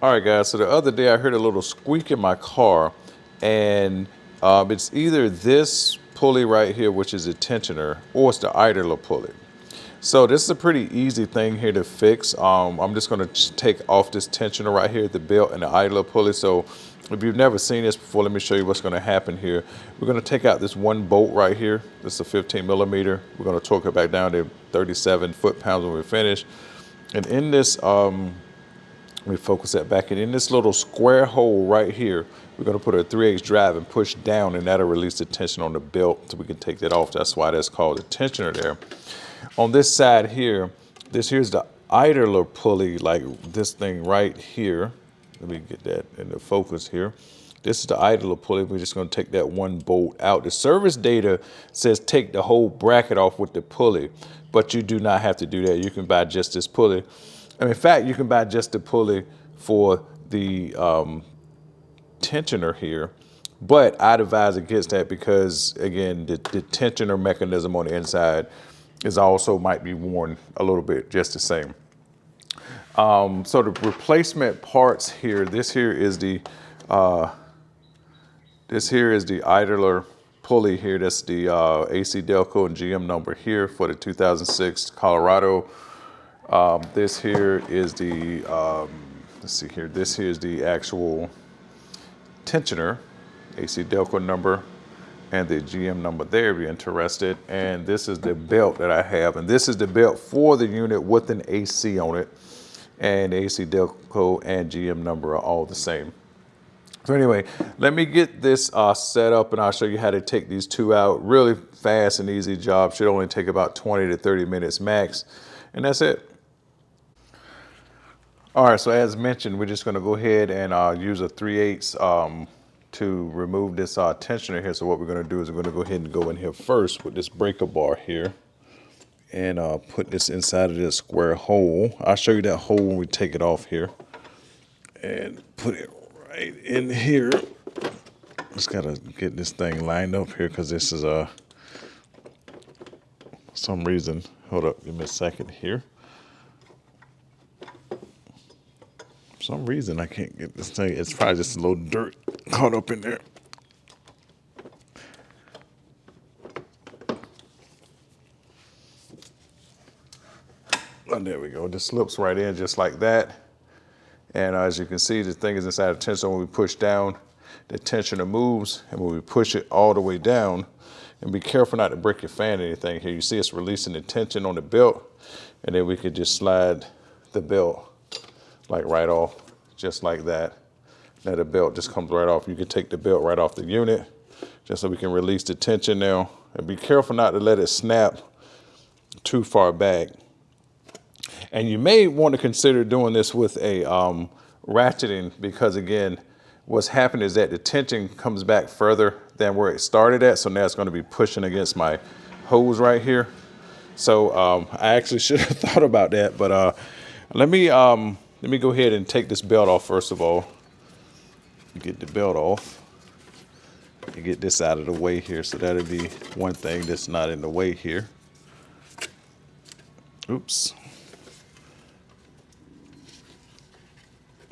All right, guys, so the other day I heard a little squeak in my car, and it's either this pulley right here, which is a tensioner, or it's the idler pulley. So this is a pretty easy thing here to fix. I'm just gonna take off this tensioner right here at the belt and the idler pulley. So if you've never seen this before, let me show you what's gonna happen here. We're gonna take out this one bolt right here. This is a 15 millimeter. We're gonna torque it back down to 37 foot-pounds when we finish. And in this, let me focus that back in this little square hole right here, we're going to put a 3/8 drive and push down, and that'll release the tension on the belt so we can take that off. That's why that's called a tensioner there. On this side here, here's the idler pulley, like this thing right here. Let me get that in the focus here. This is the idler pulley. We're just going to take that one bolt out. The service data says take the whole bracket off with the pulley, but you do not have to do that. You can buy just this pulley. And in fact, you can buy just the pulley for the tensioner here, but I'd advise against that because, again, the tensioner mechanism on the inside is also might be worn a little bit just the same. So the replacement parts here, this here is the idler pulley here. That's the AC Delco and GM number here for the 2006 Colorado. This here is the, let's see here, this here is the actual tensioner, AC Delco number, and the GM number there if you're interested. And this is the belt that I have, and this is the belt for the unit with an AC on it. And the AC Delco and GM number are all the same. So anyway, let me get this set up and I'll show you how to take these two out. Really fast and easy job. Should only take about 20 to 30 minutes max. And that's it. All right, so as mentioned, we're just gonna go ahead and use a 3/8 to remove this tensioner here. So what we're gonna do is we're gonna go ahead and go in here first with this breaker bar here and put this inside of this square hole. I'll show you that hole when we take it off here. And put it right in here. Just gotta get this thing lined up here because this is some reason, hold up, give me a second here. For some reason I can't get this thing, it's probably just a little dirt caught up in there. Oh, there we go, it just slips right in just like that. And as you can see, the thing is inside the tensioner. When we push down, the tensioner moves, and when we push it all the way down, and be careful not to break your fan or anything here. You see it's releasing the tension on the belt, and then we could just slide the belt like right off, just like that. Now the belt just comes right off. You can take the belt right off the unit, just so we can release the tension now. And be careful not to let it snap too far back. And you may want to consider doing this with a ratcheting because, again, what's happened is that the tension comes back further than where it started at. So now it's going to be pushing against my hose right here. So I actually should have thought about that. But let me go ahead and take this belt off first of all. Get the belt off. And get this out of the way here. So that'll be one thing that's not in the way here. Oops.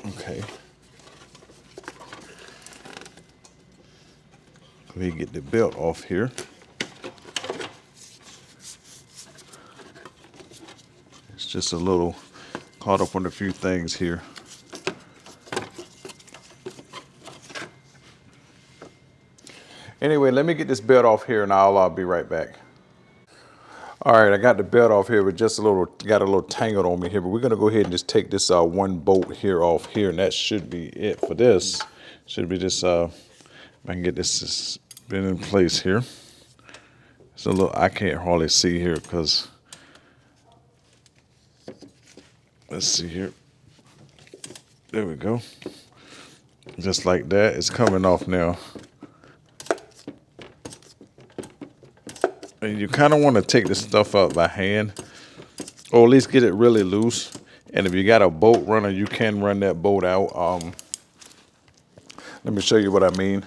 Okay. Go ahead and get the belt off here. It's just a little caught up on a few things here. Anyway, let me get this belt off here and I'll be right back. All right, I got the belt off here, but just got a little tangled on me here, but we're gonna go ahead and just take this one bolt here off here, and that should be it for this. Should be this, if I can get this been in place here. It's a little, I can't hardly see here because, let's see here. There we go. Just like that, it's coming off now. And you kind of want to take this stuff out by hand, or at least get it really loose. And if you got a bolt runner, you can run that bolt out. Let me show you what I mean.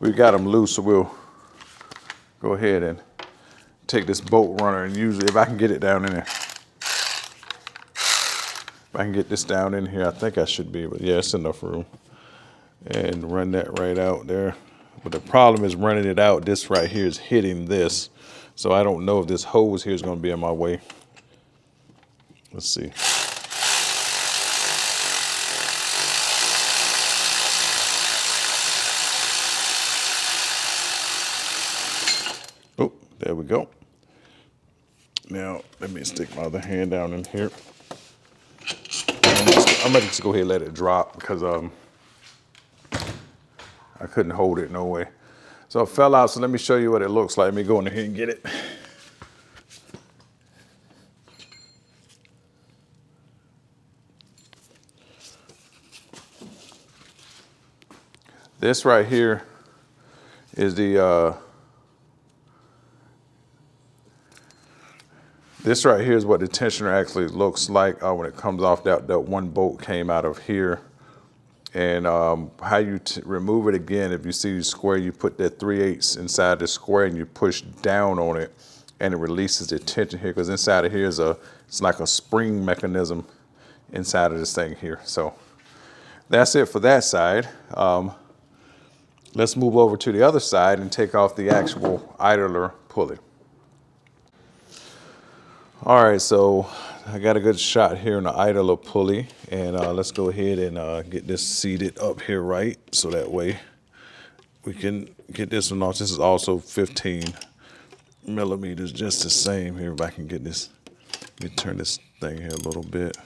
We got them loose, so we'll go ahead and take this bolt runner and use it if I can get it down in there. If I can get this down in here, I think I should be, but yeah, it's enough room. And run that right out there. But the problem is running it out, this right here is hitting this. So I don't know if this hose here is going to be in my way. Let's see. Oh, there we go. Now, let me stick my other hand down in here. I'm going to just go ahead and let it drop because I couldn't hold it no way. So it fell out, so let me show you what it looks like. Let me go in here and get it. This right here is the, this right here is what the tensioner actually looks like when it comes off. That one bolt came out of here. And how you remove it again, if you see the square, you put that 3/8 inside the square and you push down on it and it releases the tension here, because inside of here is it's like a spring mechanism inside of this thing here. So that's it for that side. Let's move over to the other side and take off the actual idler pulley. All right, so I got a good shot here on the idler pulley, and let's go ahead and get this seated up here right, so that way we can get this one off. This is also 15 millimeters, just the same here. If I can get this, let me turn this thing here a little bit,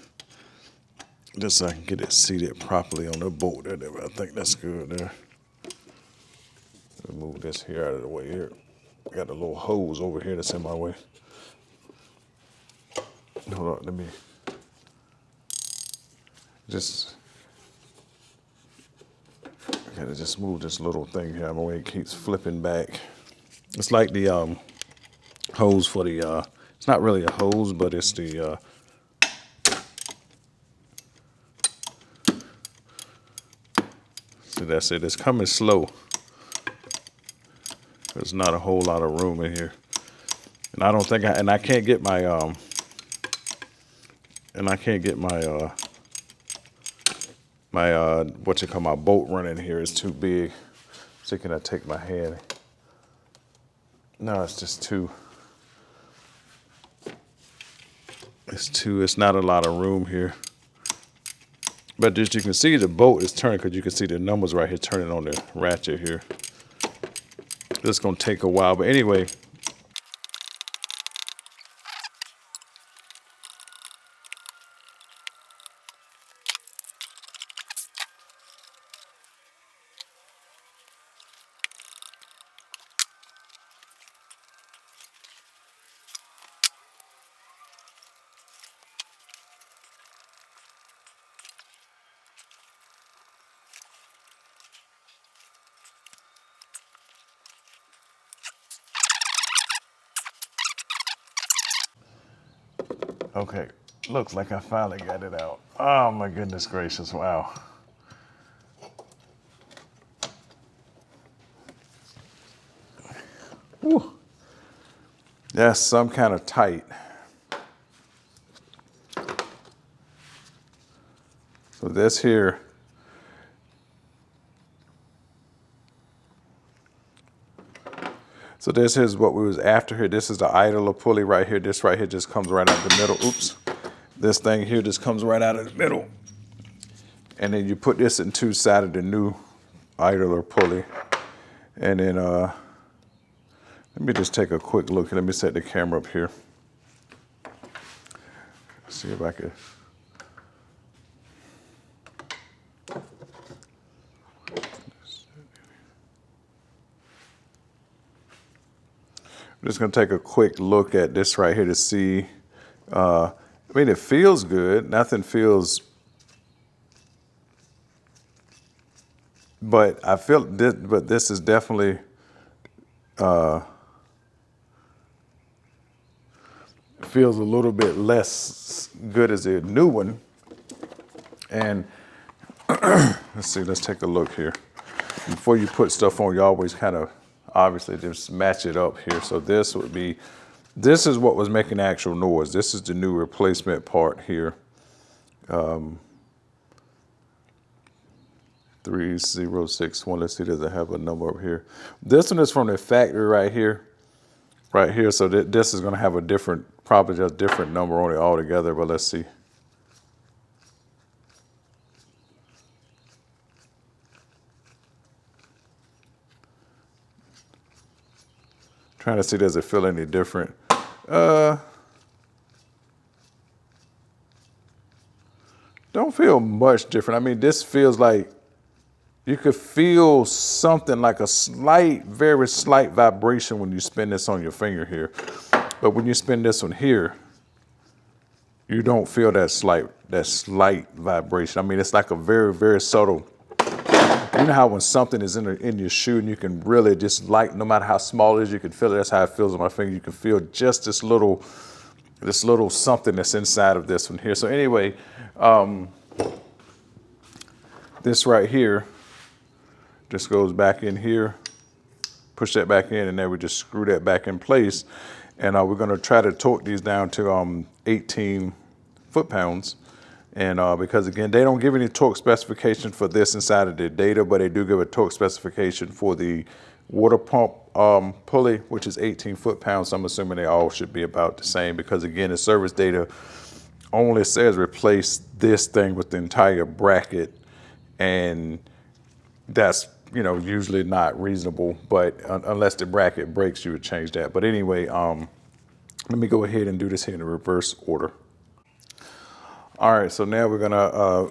just so I can get it seated properly on the bolt there. I think that's good there. Move this here out of the way here. I got a little hose over here that's in my way. Hold on, let me just, I gotta just move this little thing here. My way it keeps flipping back. It's like the hose for the, it's not really a hose, but it's the, see, that's it. It's coming slow. There's not a whole lot of room in here. And I don't think I can't get my, my bolt running here is too big. So can I take my hand? No, it's just too, it's not a lot of room here. But as you can see, the bolt is turning, because you can see the numbers right here turning on the ratchet here. It's gonna take a while, but anyway. Okay, looks like I finally got it out. Oh my goodness gracious, wow. Whew. That's some kind of tight. So this here, so this is what we was after here. This is the idler pulley right here. This right here just comes right out the middle. Oops. This thing here just comes right out of the middle. And then you put this into side of the new idler pulley. And then let me just take a quick look. Let me set the camera up here. See if I can. I'm just going to take a quick look at this right here to see. I mean, it feels good. Nothing feels, but I feel this. But this is definitely feels a little bit less good as a new one. And let's see. Let's take a look here. Before you put stuff on, you always kind of obviously just match it up here. So this would be. This is what was making the actual noise. This is the new replacement part here. 3061. Let's see, does it have a number up here? This one is from the factory right here. Right here. So this is going to have a different, probably just different number on it altogether, but let's see. Trying to see, does it feel any different? Don't feel much different. I mean, this feels like you could feel something like a slight, very slight vibration when you spin this on your finger here. But when you spin this one here, you don't feel that slight vibration. I mean, it's like a very, very subtle. You know how when something is in your shoe and you can really just no matter how small it is, you can feel it. That's how it feels on my finger. You can feel just this little something that's inside of this one here. So anyway, this right here just goes back in here, push that back in, and then we just screw that back in place. And we're going to try to torque these down to 18 foot-pounds. And because, again, they don't give any torque specification for this inside of the data, but they do give a torque specification for the water pump pulley, which is 18 foot-pounds. So I'm assuming they all should be about the same because, again, the service data only says replace this thing with the entire bracket. And that's, usually not reasonable, but unless the bracket breaks, you would change that. But anyway, let me go ahead and do this here in the reverse order. All right, so now we're gonna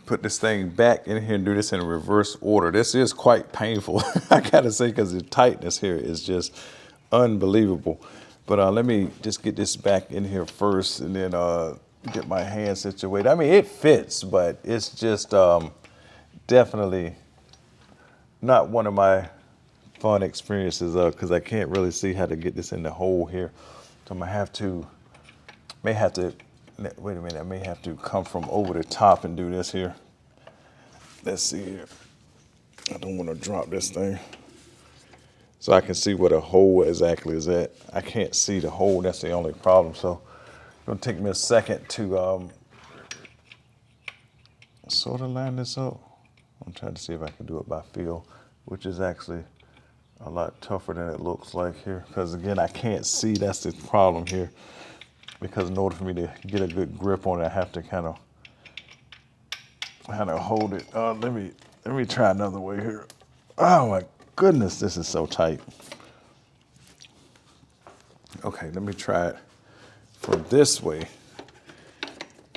put this thing back in here and do this in reverse order. This is quite painful, I gotta say, because the tightness here is just unbelievable. But let me just get this back in here first and then get my hand situated. I mean, it fits, but it's just definitely not one of my fun experiences because I can't really see how to get this in the hole here. So I'm gonna may have to, wait a minute, I may have to come from over the top and do this here. Let's see here. I don't want to drop this thing. So I can see where the hole exactly is at. I can't see the hole, that's the only problem. So it's gonna take me a second to sort of line this up. I'm trying to see if I can do it by feel, which is actually a lot tougher than it looks like here. Because again, I can't see, that's the problem here. Because in order for me to get a good grip on it, I have to kind of hold it. Let me try another way here. Oh my goodness, this is so tight. Okay, let me try it from this way.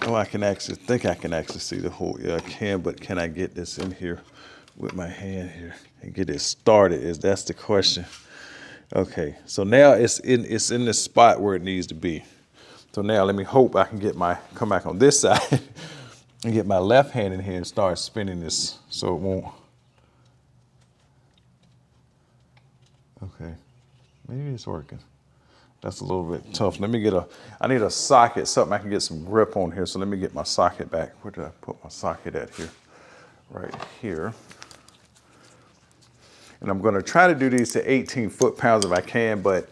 Oh, I can actually see the hole. Yeah, I can, but can I get this in here with my hand here and get it started? That's the question. Okay, so now it's in the spot where it needs to be. So now let me hope I can come back on this side and get my left hand in here and start spinning this so it won't. Okay, maybe it's working. That's a little bit tough. I need a socket, something I can get some grip on here. So let me get my socket back. Where did I put my socket at here? Right here. And I'm gonna try to do these to 18 foot-pounds if I can, but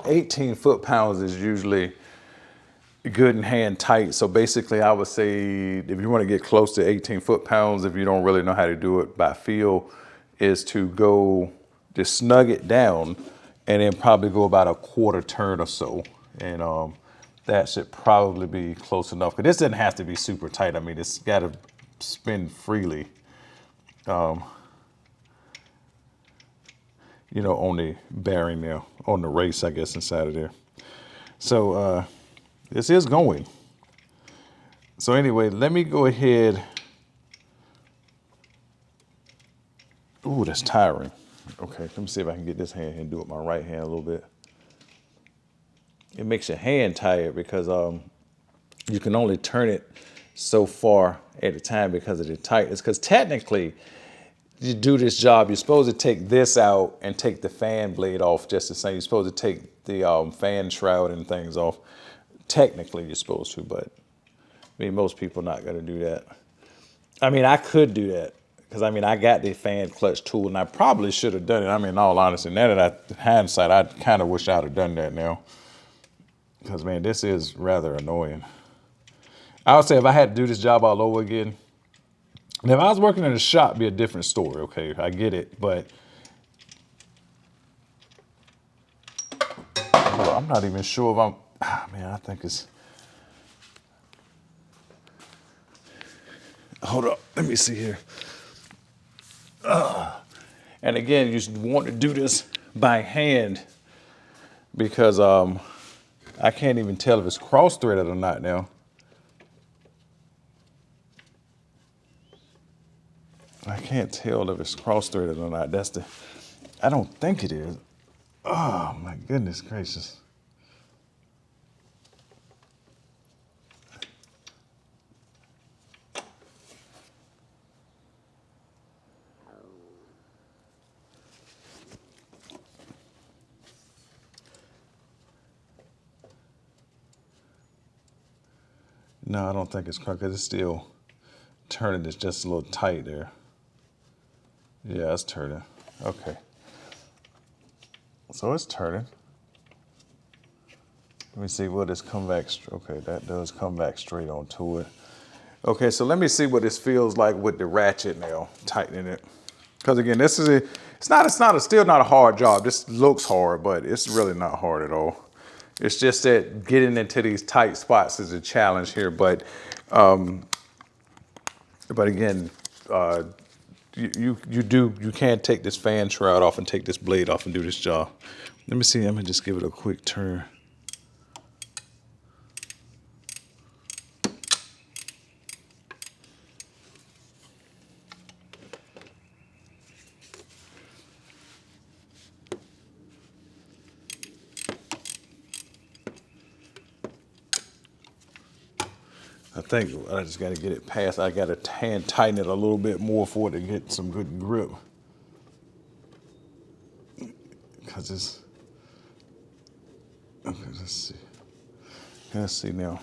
18 foot-pounds is usually good and hand tight. So basically I would say if you want to get close to 18 foot-pounds, if you don't really know how to do it by feel, is to go just snug it down and then probably go about a quarter turn or so. And that should probably be close enough. But this doesn't have to be super tight. I mean, it's got to spin freely. On the bearing there, on the race, I guess, inside of there. So this is going. So anyway, let me go ahead. Ooh, that's tiring. Okay, let me see if I can get this hand and do it with my right hand a little bit. It makes your hand tired because you can only turn it so far at a time because of the tightness. Because technically, you do this job, you're supposed to take this out and take the fan blade off just the same. You're supposed to take the fan shroud and things off. Technically, you're supposed to, but I mean, most people are not going to do that. I mean, I could do that because I mean, I got the fan clutch tool and I probably should have done it. I mean, in all honesty, now that hindsight, I kind of wish I'd have done that now because, man, this is rather annoying. I would say if I had to do this job all over again, and if I was working in a shop, it'd be a different story. Okay, I get it, but I'm not even sure if man, I think it's. Hold up, let me see here. And again, you want to do this by hand because I can't even tell if it's cross-threaded or not now. I can't tell if it's cross-threaded or not. I don't think it is. Oh my goodness gracious. No, I don't think it's crooked. It's still turning. It's just a little tight there. Yeah, it's turning. Okay. So it's turning. Let me see what this come back. Okay, that does come back straight onto it. Okay, so let me see what this feels like with the ratchet now, tightening it. Because again, this is still not a hard job. This looks hard, but it's really not hard at all. It's just that getting into these tight spots is a challenge here. But again, you can take this fan shroud off and take this blade off and do this job. Let me see. I'm gonna just give it a quick turn. I think I just got to get it past. I got to hand tighten it a little bit more for it to get some good grip. Because it's, okay, let's see. Let's see now.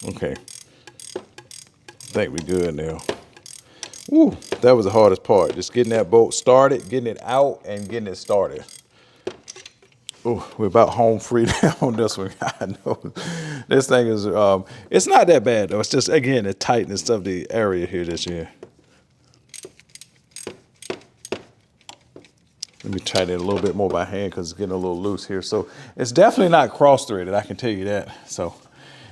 Okay, I think we're good now. Woo, that was the hardest part. Just getting that bolt started, getting it out, and getting it started. Oh, we're about home free now on this one. I know this thing is, it's not that bad though. It's just, again, the tightness of the area here this year. Let me tighten it a little bit more by hand because it's getting a little loose here. So it's definitely not cross-threaded, I can tell you that. So,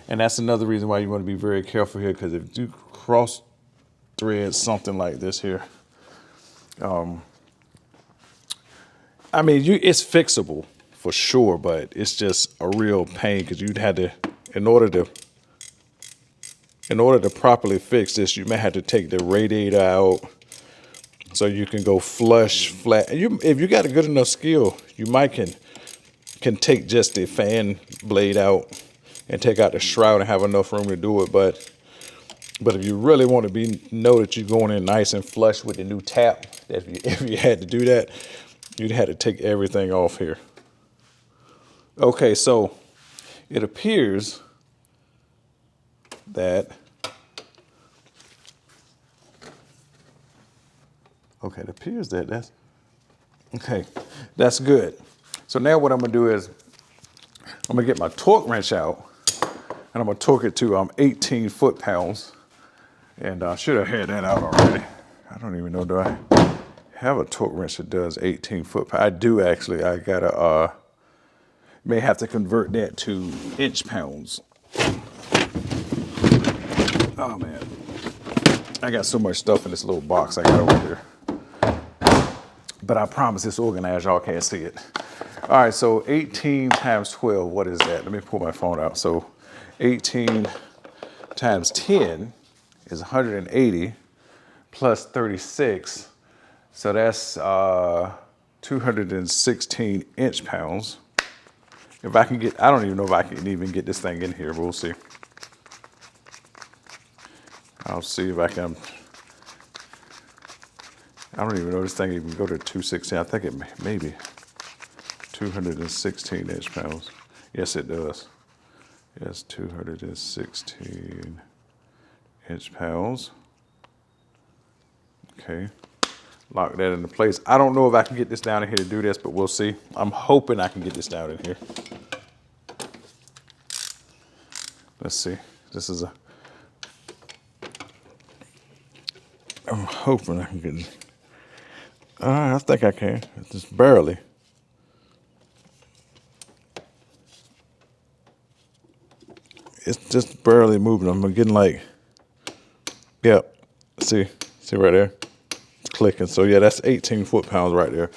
and that's another reason why you want to be very careful here, because if you cross-thread something like this here, I mean, it's fixable for sure, but it's just a real pain because you'd had to, in order to properly fix this, you may have to take the radiator out so you can go flush, flat. If you got a good enough skill, you might can take just the fan blade out and take out the shroud and have enough room to do it. But if you really want to know that you're going in nice and flush with the new tap, if you had to do that, you'd have to take everything off here. Okay, so it appears that, okay, it appears that that's good. So now what I'm gonna do is I'm gonna get my torque wrench out and I'm gonna torque it to 18 foot-pounds. And I should have had that out already. I don't even know, do I have a torque wrench that does 18 foot-pounds? I do actually. I gotta, may have to convert that to inch-pounds. Oh man, I got so much stuff in this little box I got over here. But I promise it's organized, y'all can't see it. All right, so 18 times 12, what is that? Let me pull my phone out. So 18 times 10 is 180 plus 36. So that's 216 inch-pounds. If I can get, I don't even know if I can even get this thing in here, but we'll see. I'll see if I can. I don't even know this thing even go to 216. I think it maybe 216 inch-pounds. Yes, it does. That's 216 inch-pounds. Okay, lock that into place. I don't know if I can get this down in here to do this, but we'll see. I'm hoping I can get this down in here. Let's see. This is I'm hoping I can get it. I think I can. Just barely. It's just barely moving. I'm getting like, yep. See right there? It's clicking. So yeah, that's 18 foot-pounds right there.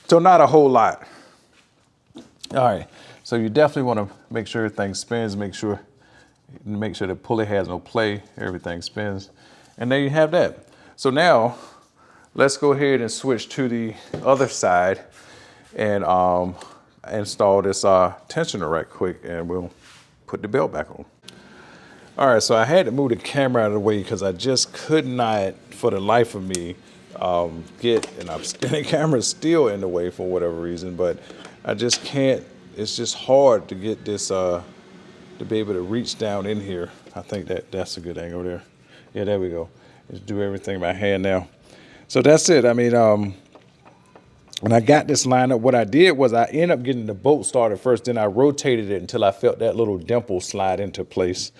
So not a whole lot. All right. So you definitely want to make sure everything spins. Make sure the pulley has no play. Everything spins, and there you have that. So now, let's go ahead and switch to the other side and install this tensioner right quick, and we'll put the belt back on. All right, so I had to move the camera out of the way because I just could not, for the life of me, and the camera's still in the way for whatever reason, but I just can't. It's just hard to get this, to be able to reach down in here. I think that's a good angle there. Yeah, there we go. Just do everything by hand now. So that's it. I mean, when I got this lined up, what I did was I ended up getting the bolt started first, then I rotated it until I felt that little dimple slide into place.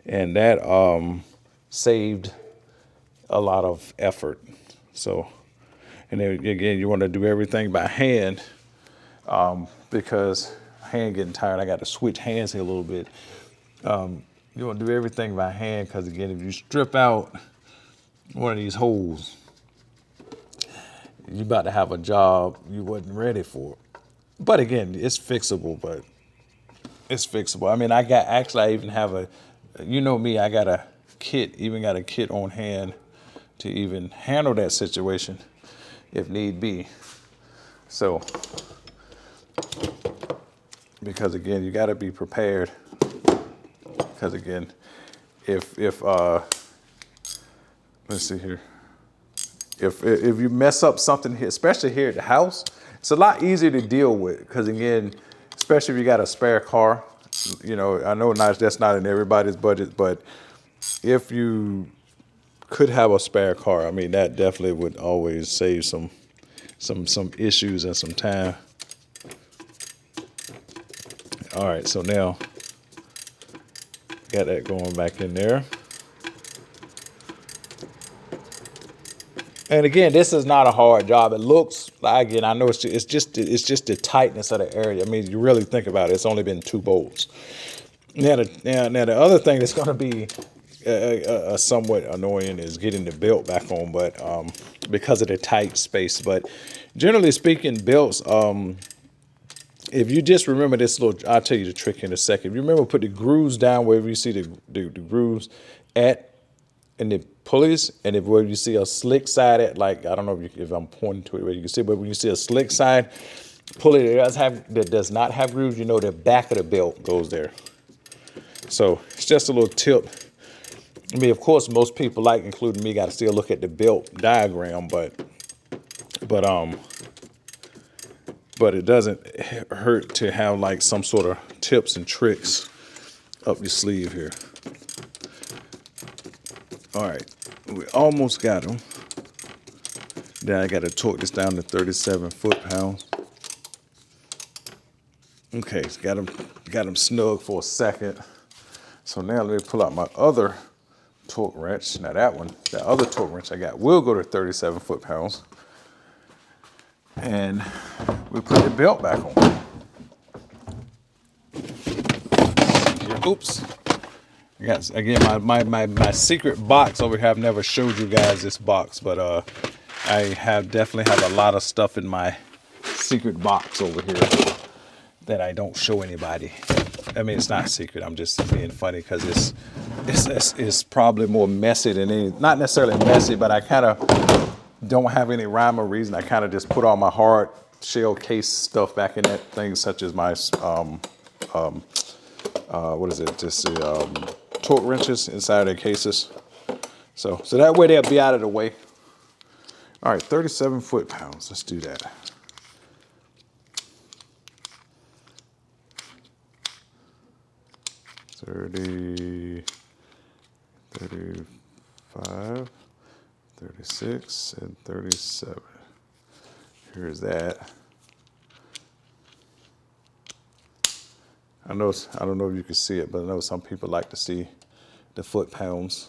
And that saved a lot of effort. So, and then again, you want to do everything by hand because hand getting tired. I got to switch hands here a little bit. You want to do everything by hand because again, if you strip out one of these holes, you're about to have a job you wasn't ready for. But again, it's fixable, I mean, I even have a, you know me, I got a kit on hand to even handle that situation if need be. So, because again, you got to be prepared. Because again, if let's see here. If you mess up something here, especially here at the house, it's a lot easier to deal with. Because again, especially if you got a spare car, you know, I know that's not in everybody's budget, but if you could have a spare car, I mean, that definitely would always save some issues and some time. All right, so now got that going back in there. And again, this is not a hard job. It looks like, again, I know it's just the tightness of the area. I mean, you really think about it, it's only been 2 bolts. Now the other thing that's going to be somewhat annoying is getting the belt back on, but because of the tight space. But generally speaking, belts, if you just remember this little, I'll tell you the trick in a second. If you remember, put the grooves down wherever you see the grooves at, and the pulleys, and where you see a slick side at, like, I don't know if I'm pointing to it where you can see, but when you see a slick side pulley that does not have grooves, you know the back of the belt goes there. So it's just a little tip. I mean, of course, most people, like including me, got to still look at the belt diagram, but it doesn't hurt to have like some sort of tips and tricks up your sleeve here. All right, we almost got them. Then I got to torque this down to 37 foot-pounds. Okay, got them snug for a second. So now let me pull out my other torque wrench. Now that other torque wrench I got will go to 37 foot-pounds. And we put the belt back on. Oops. Yes, again, my secret box over here. I've never showed you guys this box, but I definitely have a lot of stuff in my secret box over here that I don't show anybody. I mean, it's not secret. I'm just being funny because it's probably more messy than any. Not necessarily messy, but I kind of don't have any rhyme or reason. I kind of just put all my hard shell case stuff back in that thing, such as my what is it? Just the torque wrenches inside their cases. So that way they'll be out of the way. All right, 37 foot-pounds. Let's do that. 30, 35, 36, and 37. Here's that. I don't know if you can see it, but I know some people like to see the foot-pounds.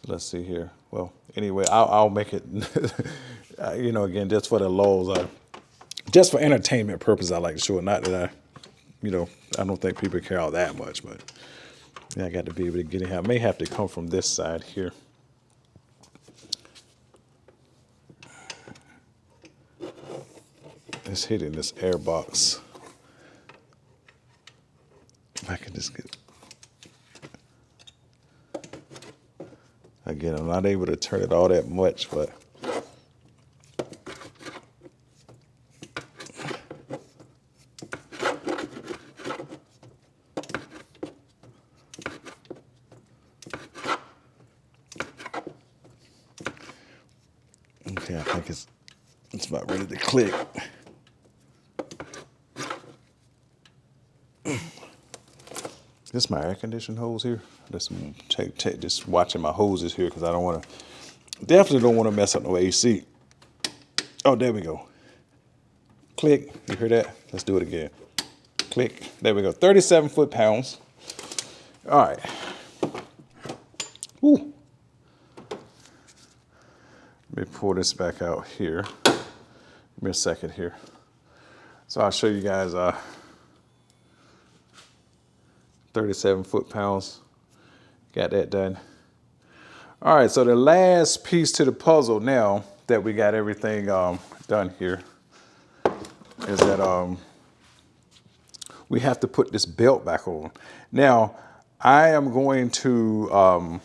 So let's see here. Well, anyway, I'll make it, you know, again, just for the lulz. Just for entertainment purpose, I like to show it. Not that you know, I don't think people care all that much, but yeah, I got to be able to get it. I may have to come from this side here. Let's hit in this air box. If I can just get. Again, I'm not able to turn it all that much, but. Okay, I think it's about ready to click. This is my air conditioning hose here. Just watching my hoses here because I don't want to, definitely don't want to mess up no AC. Oh, there we go. Click. You hear that? Let's do it again. Click. There we go. 37 foot-pounds. All right. Woo. Let me pull this back out here. Give me a second here. So I'll show you guys 37 foot-pounds. Got that done. All right, so the last piece to the puzzle now that we got everything done here is that we have to put this belt back on. Now, I am going to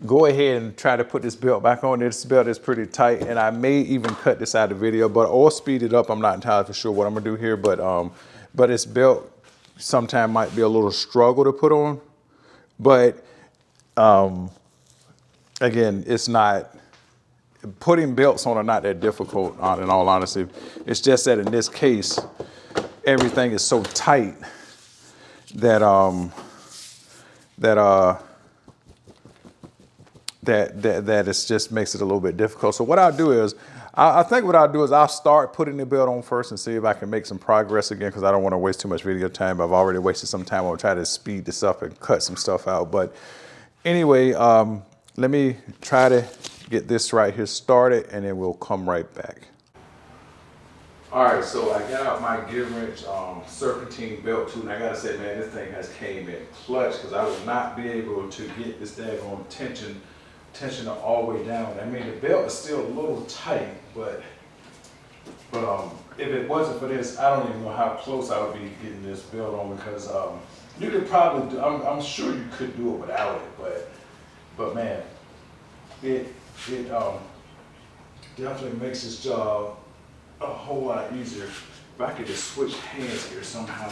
go ahead and try to put this belt back on. This belt is pretty tight, and I may even cut this out of the video, or speed it up. I'm not entirely for sure what I'm gonna do here, but this belt sometimes might be a little struggle to put on. But again, it's not, putting belts on are not that difficult, in all honesty. It's just that in this case, everything is so tight that that it just makes it a little bit difficult. So what I'll do is, I think what I'll do is I'll start putting the belt on first and see if I can make some progress again, because I don't want to waste too much video time. I've already wasted some time. I'll try to speed this up and cut some stuff out. But anyway, let me try to get this right here started, and then we'll come right back. All right, so I got out my gear wrench Serpentine belt tool, and I gotta say, man, this thing has came in clutch, because I would not be able to get this daggone tension all the way down. I mean, the belt is still a little tight, but if it wasn't for this, I don't even know how close I would be getting this belt on, because you could probably do, I'm sure you could do it without it, but man, it definitely makes this job a whole lot easier. If I could just switch hands here somehow,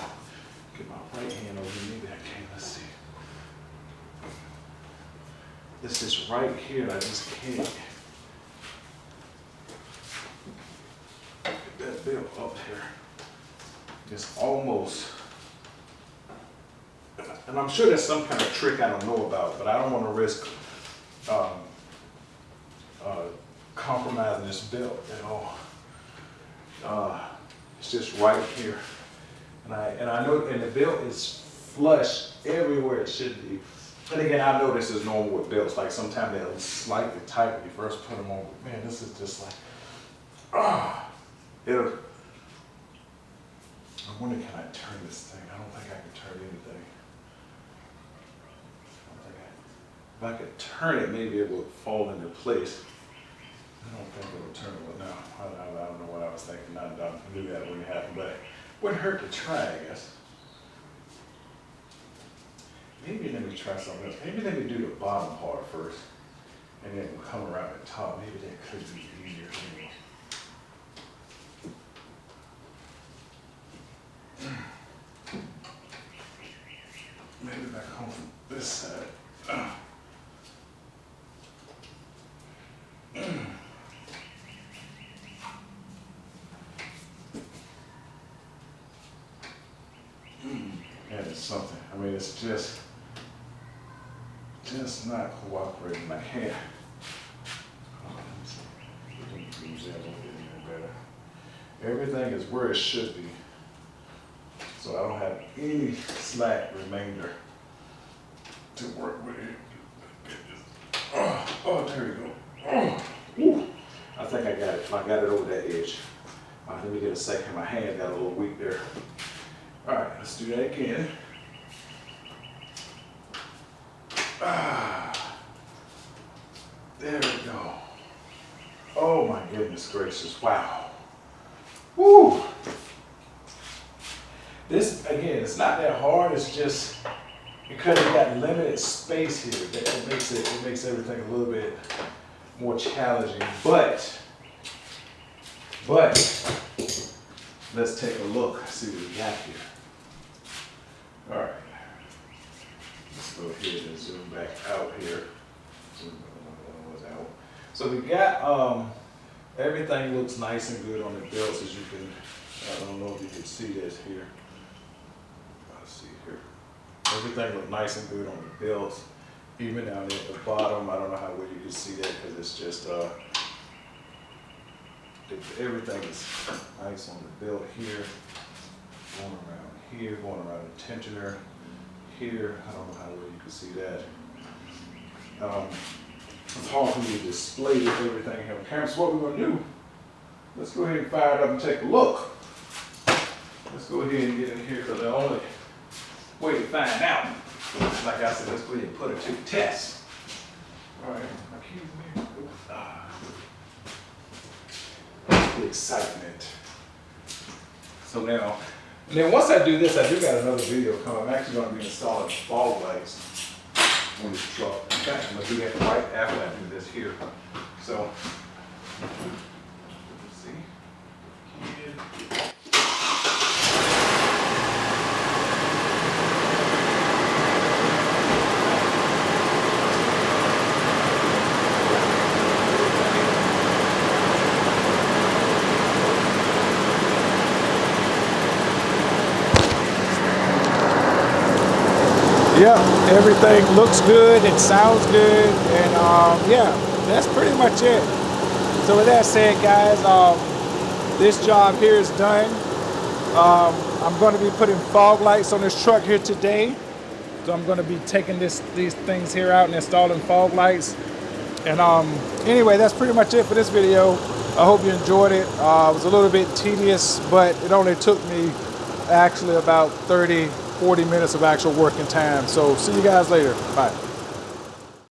get my right hand over here, maybe I can, let's see. This is right here, and I just can't get that belt up here. It's almost, and I'm sure there's some kind of trick I don't know about, but I don't want to risk compromising this belt at all. It's just right here, and I know, and the belt is flush everywhere it should be. And again, I know this is normal with belts. Like sometimes they're slightly tight when you first put them on. But man, this is just like, I wonder, can I turn this thing? I don't think I can turn anything. If I could turn it, maybe it would fall into place. I don't think it would turn it. No, I don't know what I was thinking. I knew that wouldn't happen, but it wouldn't hurt to try, I guess. Maybe let me try something else. Maybe let me do the bottom part first, and then we'll come around the top. Maybe that could be easier for me. Maybe if I come from this side. That is something. I mean, is just not cooperating. I can't. Oh, let me see. We can use that a little bit even better. Everything is where it should be. So I don't have any slack remainder to work with it. Oh, there we go. Oh, I think I got it. I got it over that edge. Let me get a second. My hand got a little weak there. All right, let's do that again. There we go. Oh my goodness gracious, wow. Woo! This, again, it's not that hard, it's just because you got limited space here, that it makes everything a little bit more challenging. But let's take a look, see what we got here. All right. Let's go ahead and zoom back out here. Out. So we got everything looks nice and good on the belts, as you can. I don't know if you can see this here. Let's see here. Everything looks nice and good on the belts. Even down at the bottom, I don't know how well you can see that because it's just everything is nice on the belt here. Going around here, going around the tensioner here. I don't know how well you can see that. It's hard for me to display everything here on camera. So what we're going to do, let's go ahead and fire it up and take a look. Let's go ahead and get in here because the only way to find out, like I said, let's go ahead and put it to the test. All right, my keys in here. The excitement. So now, and then once I do this, I do got another video coming. I'm actually going to be installing fog lights on this truck. In fact, I'm going to do that right after I do this here. So, let's see. Yeah, everything looks good, it sounds good, and yeah, that's pretty much it. So with that said, guys, this job here is done. I'm going to be putting fog lights on this truck here today. So I'm going to be taking these things here out and installing fog lights. And anyway, that's pretty much it for this video. I hope you enjoyed it. It was a little bit tedious, but it only took me actually about 30-40 minutes of actual working time. So see you guys later. Bye.